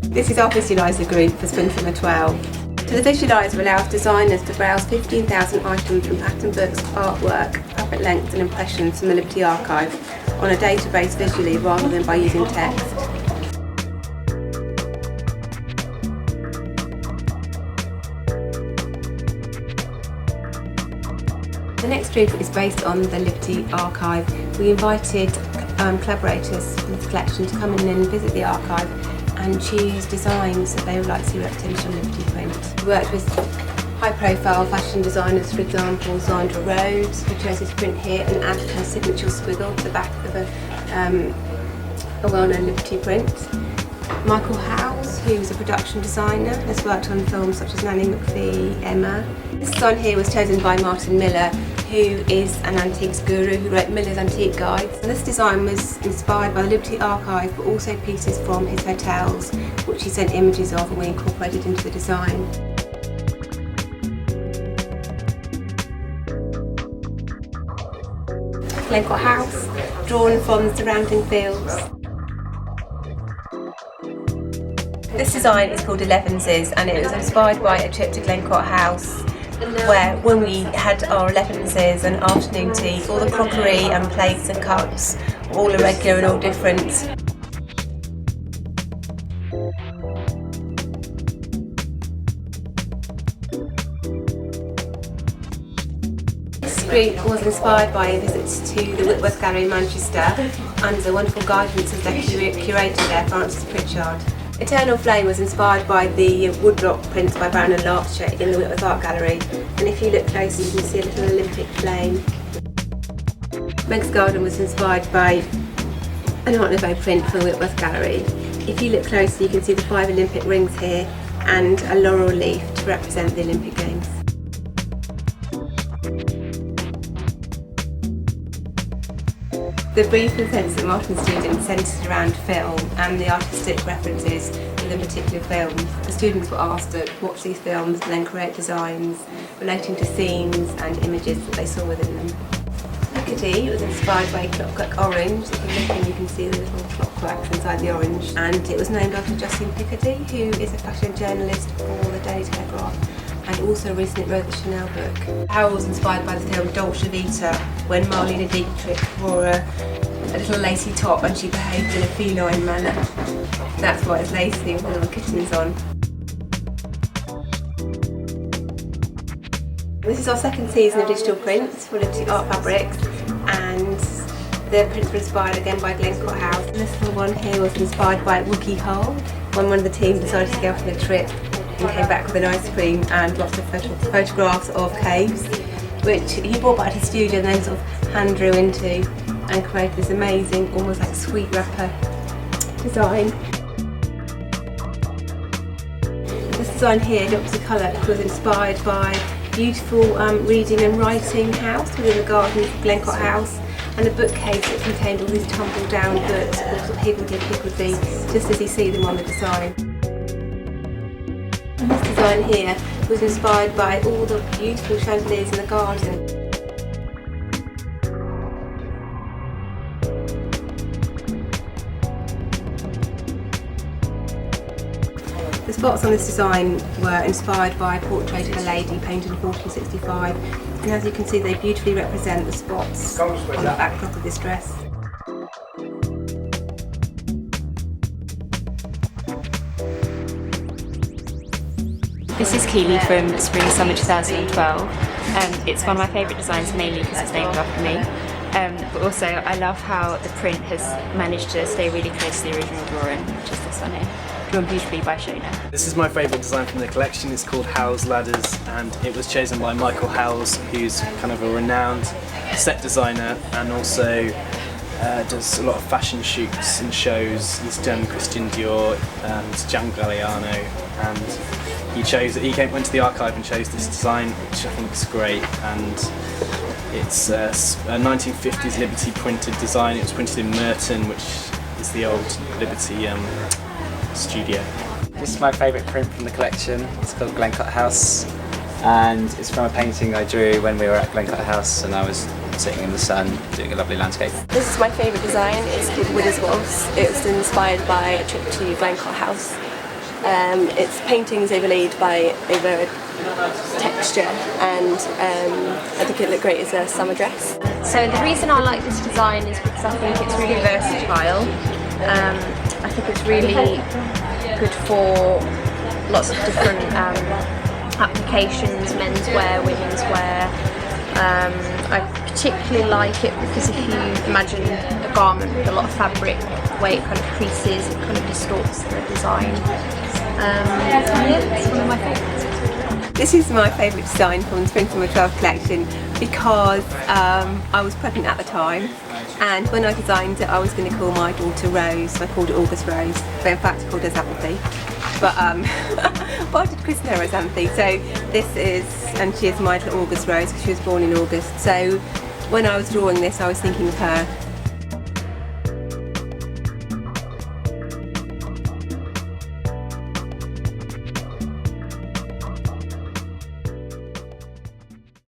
This is our visualiser group for Spring/Summer 12. So the visualiser allows designers to browse 15,000 items from pattern books, artwork, fabric lengths and impressions from the Liberty Archive on a database visually rather than by using text. The next group is based on the Liberty Archive. We invited collaborators from the collection to come in and visit the archive and choose designs that they would like to see represented on Liberty print. We worked with high-profile fashion designers, for example, Zandra Rhodes, who chose this print here and added her signature squiggle to the back of a well-known Liberty print. Michael Howes, who is a production designer, has worked on films such as Nanny McPhee, Emma. This design here was chosen by Martin Miller, who is an antiques guru who wrote Miller's Antique Guides. And this design was inspired by the Liberty Archive, but also pieces from his hotels, which he sent images of and we incorporated into the design. Glencot House, drawn from the surrounding fields. This design is called 11s and it was inspired by a trip to Glencot House, where when we had our 11s and afternoon tea, all the crockery and plates and cups were all irregular and all different. This group was inspired by a visit to the Whitworth Gallery in Manchester under the wonderful guidance of their curator there, Frances Pritchard. Eternal Flame was inspired by the woodblock prints by Brown and Larcher in the Whitworth Art Gallery, and if you look closely you can see a little Olympic flame. Meg's Garden was inspired by an Art Nouveau print from the Whitworth Gallery. If you look closely you can see the 5 Olympic rings here and a laurel leaf to represent the Olympic Games. The brief and sense that Martin students centred around film and the artistic references within particular films. The students were asked to watch these films and then create designs relating to scenes and images that they saw within them. Piccadilly was inspired by Clockwork Orange. If you look in you can see the little clockworks inside the orange, and it was named after Justine Piccadilly, who is a fashion journalist for the Daily Telegraph and also recently wrote the Chanel book. Howell was inspired by the film Dolce Vita when Marlene Dietrich wore a little lacy top and she behaved in a feline manner. That's why it's lacy with little kittens on. This is our second season of digital prints for Liberty Art Fabrics, and the prints were inspired again by Glencot House. And this little one here was inspired by Wookie Hole when one of the team decided to go off on a trip and came back with an ice cream and lots of photographs of caves, which he brought back to his studio and then sort of hand drew into and created this amazing, almost like sweet wrapper design. This design here, Dr. Colour, was inspired by a beautiful reading and writing house within the garden of Glencot House, and a bookcase that contained all these tumbled down books, all sort of higgledy-piggledy, just as you see them on the design. And this design here was inspired by all the beautiful chandeliers in the garden. The spots on this design were inspired by a portrait of a lady painted in 1465, and as you can see they beautifully represent the spots on the backdrop of this dress. This is Keely from Spring/Summer 2012. It's one of my favourite designs mainly because it's named after me, but also I love how the print has managed to stay really close to the original drawing, which is this one here, drawn beautifully by Shona. This is my favourite design from the collection. It's called Howes Ladders, and it was chosen by Michael Howes, who's kind of a renowned set designer and also does a lot of fashion shoots and shows. He's done Christian Dior and Gian Galliano, and he went to the archive and chose this design, which I think is great, and it's a 1950s Liberty printed design. It was printed in Merton, which is the old Liberty studio. This is my favourite print from the collection. It's called Glencot House, and it's from a painting I drew when we were at Glencot House and I was sitting in the sun, doing a lovely landscape. This is my favourite design. It's called Widow's Waltz. It's inspired by a trip to Glencot House. It's paintings overlaid by over texture, and I think it looked great as a summer dress. So the reason I like this design is because I think it's really versatile. I think it's really good for lots of different applications, menswear, women's wear. I particularly like it because if you imagine a garment with a lot of fabric, the way it kind of creases, it kind of distorts the design. Yeah, it's one of my favourites. This is my favourite design from the Spring/Summer 12 collection because I was pregnant at the time, and when I designed it I was going to call my daughter Rose, so I called it August Rose, but in fact I called her Xanthi. But I did christen her as Xanthi, so this is, and she is my little August Rose because she was born in August. So when I was drawing this I was thinking of her,